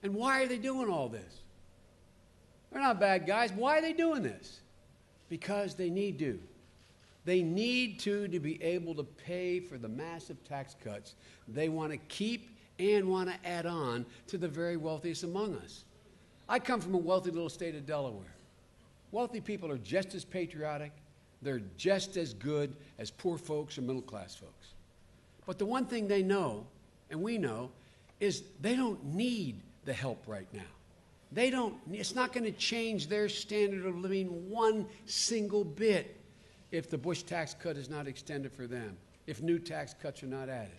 And why are they doing all this? They're not bad guys. Why are they doing this? Because they need to. They need to be able to pay for the massive tax cuts they want to keep and want to add on to the very wealthiest among us. I come from a wealthy little state of Delaware. Wealthy people are just as patriotic. They're just as good as poor folks or middle-class folks. But the one thing they know, and we know, is they don't need the help right now. It's not going to change their standard of living one single bit if the Bush tax cut is not extended for them, if new tax cuts are not added.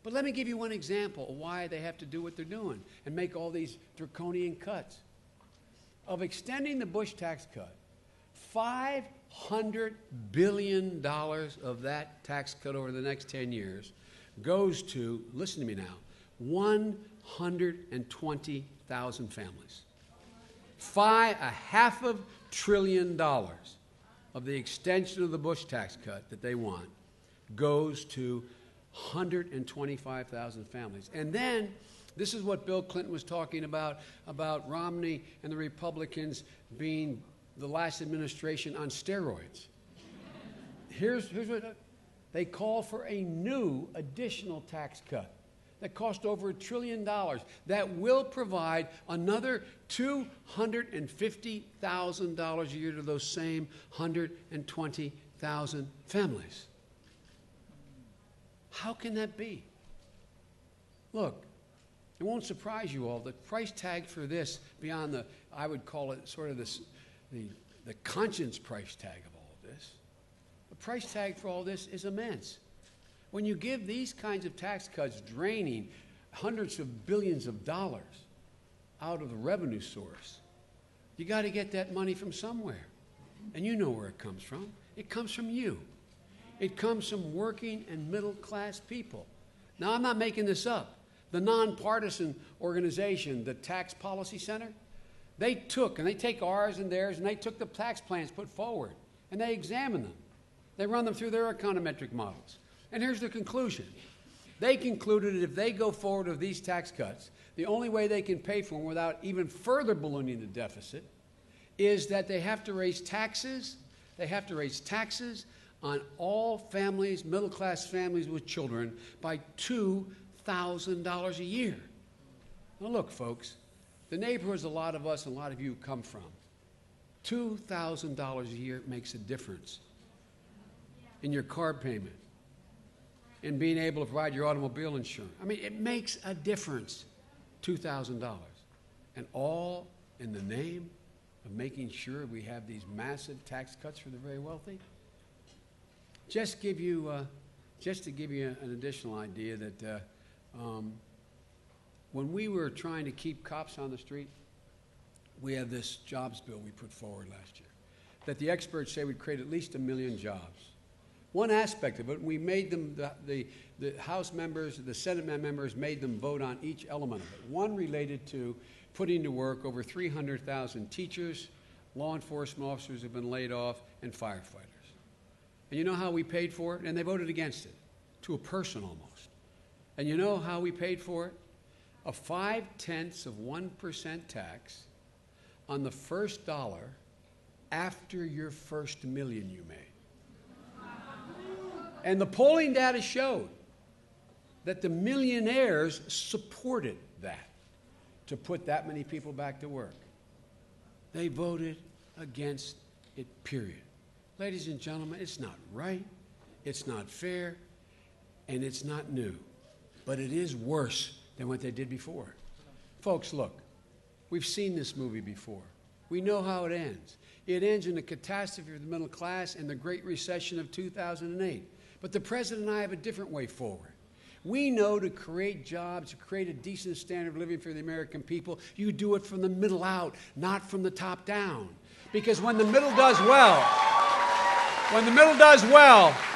But let me give you one example of why they have to do what they're doing and make all these draconian cuts. Of extending the Bush tax cut, $500 billion of that tax cut over the next 10 years goes to, listen to me now, 120,000 families. $500 billion of the extension of the Bush tax cut that they want goes to 125,000 families. And then, this is what Bill Clinton was talking about Romney and the Republicans being the last administration on steroids. Here's what they call for: a new additional tax cut that cost over $1 trillion that will provide another $250,000 a year to those same 120,000 families. How can that be? Look, it won't surprise you all. The price tag for this, beyond the, I would call it sort of this, the conscience price tag of all of this, the price tag for all this is immense. When you give these kinds of tax cuts draining hundreds of billions of dollars out of the revenue source, you got to get that money from somewhere. And you know where it comes from. It comes from you. It comes from working and middle-class people. Now, I'm not making this up. The nonpartisan organization, the Tax Policy Center, they took, and they take ours and theirs, and they took the tax plans put forward, and they examine them. They run them through their econometric models. And here's the conclusion. They concluded that if they go forward with these tax cuts, the only way they can pay for them without even further ballooning the deficit is that they have to raise taxes. They have to raise taxes on all families, middle-class families with children, by $2,000 a year. Now look, folks, the neighborhoods a lot of us and a lot of you come from, $2,000 a year makes a difference in your car payment, in being able to provide your automobile insurance. I mean, it makes a difference, $2,000. And all in the name of making sure we have these massive tax cuts for the very wealthy. Just to give you an additional idea that when we were trying to keep cops on the street, we have this jobs bill we put forward last year that the experts say would create at least 1 million jobs. One aspect of it, we made them, the House members, the Senate members made them vote on each element of it. One related to putting to work over 300,000 teachers, law enforcement officers who have been laid off, and firefighters. And you know how we paid for it? And they voted against it, to a person almost. And you know how we paid for it? A 0.5% tax on the first dollar after your first million you made. And the polling data showed that the millionaires supported that, to put that many people back to work. They voted against it, period. Ladies and gentlemen, it's not right, it's not fair, and it's not new. But it is worse than what they did before. Folks, look, we've seen this movie before. We know how it ends. It ends in a catastrophe for the middle class and the Great Recession of 2008. But the President and I have a different way forward. We know to create jobs, to create a decent standard of living for the American people, you do it from the middle out, not from the top down. Because when the middle does well,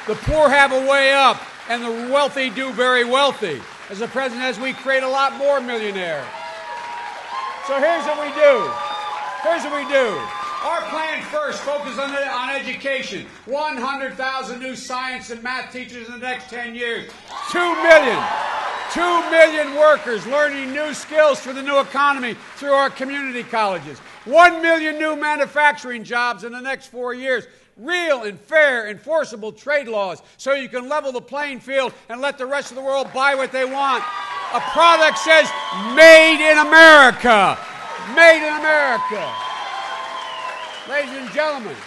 the poor have a way up, and the wealthy do very wealthy. As the President says, we create a lot more millionaires. So here's what we do. Our plan first focuses on education. 100,000 new science and math teachers in the next 10 years. 2 million. 2 million workers learning new skills for the new economy through our community colleges. 1 million new manufacturing jobs in the next 4 years. Real and fair enforceable trade laws so you can level the playing field and let the rest of the world buy what they want. A product says, made in America. Made in America. Ladies and gentlemen,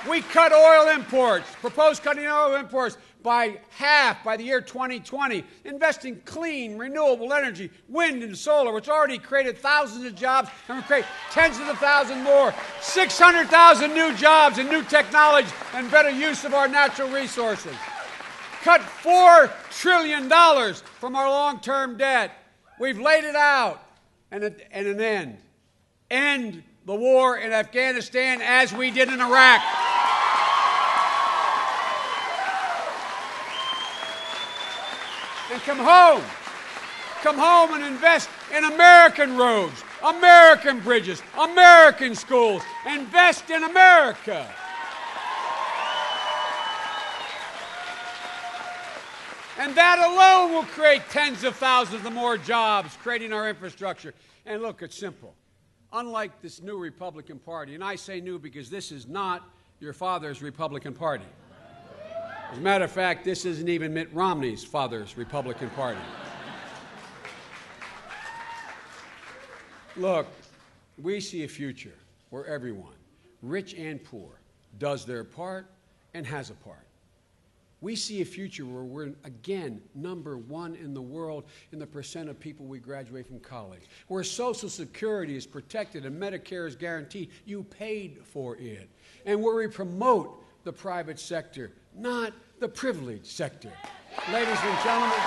we cut oil imports, propose cutting oil imports by half by the year 2020, invest in clean, renewable energy, wind and solar, which already created thousands of jobs and will create tens of thousands more, 600,000 new jobs and new technology and better use of our natural resources. Cut $4 trillion from our long-term debt. We've laid it out. And an end. End the war in Afghanistan as we did in Iraq. And come home. Come home and invest in American roads, American bridges, American schools. Invest in America. And that alone will create tens of thousands of more jobs, creating our infrastructure. And look, it's simple. Unlike this new Republican Party, and I say new because this is not your father's Republican Party. As a matter of fact, this isn't even Mitt Romney's father's Republican Party. Look, we see a future where everyone, rich and poor, does their part and has a part. We see a future where we're, again, #1 in the world in the percent of people we graduate from college, where Social Security is protected and Medicare is guaranteed. You paid for it. And where we promote the private sector, not the privileged sector. Ladies and gentlemen,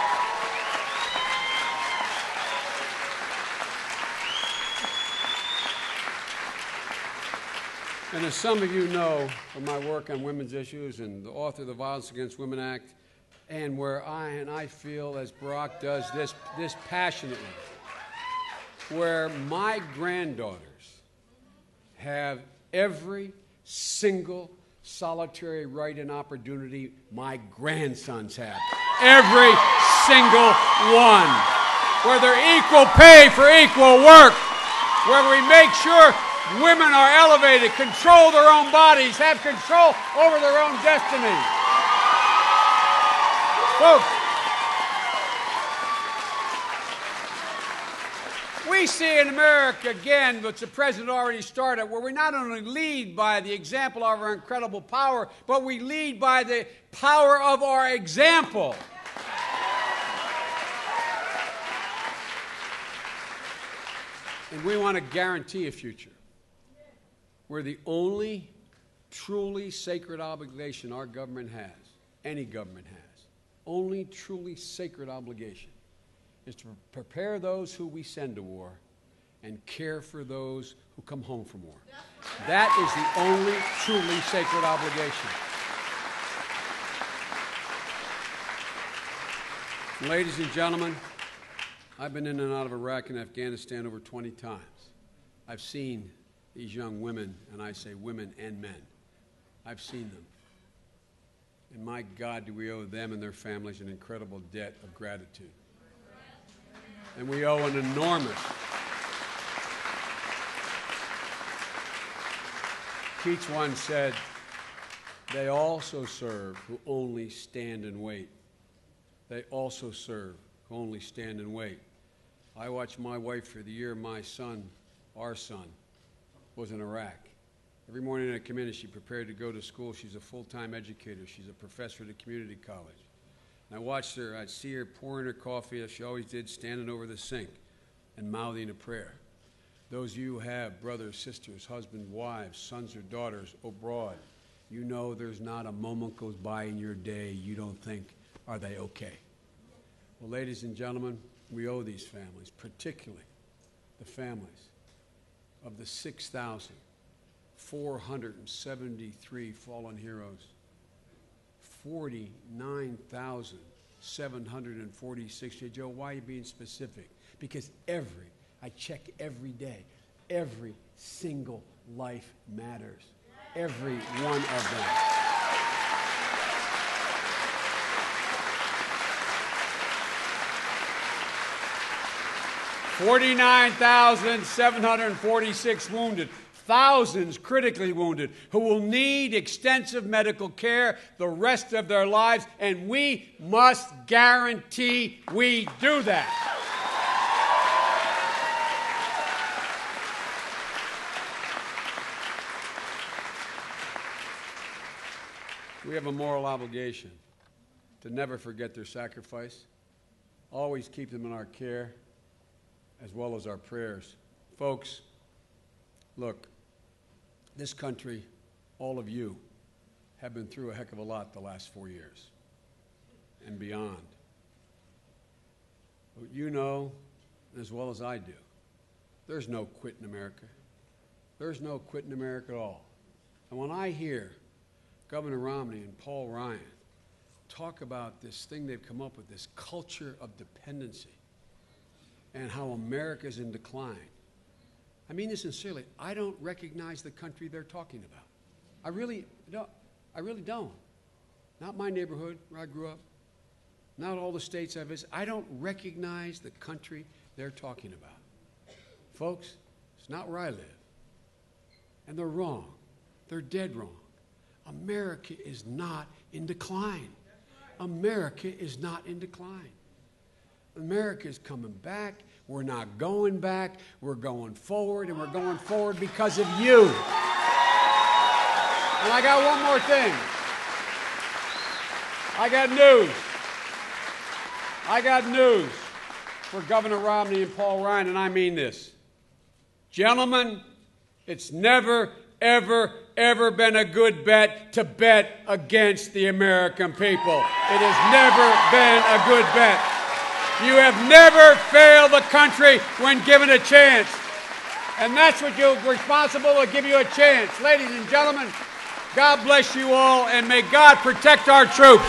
and as some of you know from my work on women's issues and the author of the Violence Against Women Act, and where I feel, as Barack does, this passionately, where my granddaughters have every single solitary right and opportunity my grandsons have. Every single one. Where they're equal pay for equal work. Where we make sure women are elevated, control their own bodies, have control over their own destiny. Folks, we see in America, again, what the president already started, where we not only lead by the example of our incredible power, but we lead by the power of our example. And we want to guarantee a future where the only truly sacred obligation our government has, any government has, only truly sacred obligation is to prepare those who we send to war and care for those who come home from war. That is the only truly sacred obligation. Ladies and gentlemen, I've been in and out of Iraq and Afghanistan over 20 times. I've seen these young women, and I say women and men. I've seen them. And my God, do we owe them and their families an incredible debt of gratitude. And we owe an enormous. Keats once said, they also serve who only stand and wait. They also serve who only stand and wait. I watched my wife for the year my son, our son, was in Iraq. Every morning I come in and she prepared to go to school. She's a full-time educator. She's a professor at a community college. And I watched her, I'd see her pouring her coffee, as she always did, standing over the sink and mouthing a prayer. Those of you who have brothers, sisters, husbands, wives, sons or daughters abroad, you know there's not a moment goes by in your day you don't think, are they okay? Well, ladies and gentlemen, we owe these families, particularly the families of the 6,473 fallen heroes, 49,746. Joe, why are you being specific? Because I check every day, every single life matters. Every one of them. 49,746 wounded, thousands critically wounded, who will need extensive medical care the rest of their lives, and we must guarantee we do that. We have a moral obligation to never forget their sacrifice, always keep them in our care, as well as our prayers. Folks, look, this country, all of you, have been through a heck of a lot the last 4 years and beyond. But you know, as well as I do, there's no quit in America. There's no quit in America at all. And when I hear Governor Romney and Paul Ryan talk about this thing they've come up with, this culture of dependency, and how America's in decline, I mean this sincerely. I don't recognize the country they're talking about. I really don't. Not my neighborhood where I grew up. Not all the states I visit. I don't recognize the country they're talking about. Folks, it's not where I live. And they're wrong. They're dead wrong. America is not in decline. America is not in decline. America is coming back. We're not going back. We're going forward, and we're going forward because of you. And I got one more thing. I got news for Governor Romney and Paul Ryan, and I mean this. Gentlemen, it's never, ever, ever been a good bet to bet against the American people. It has never been a good bet. You have never failed the country when given a chance. And that's what you're responsible to give you a chance. Ladies and gentlemen, God bless you all, and may God protect our troops.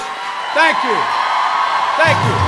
Thank you. Thank you.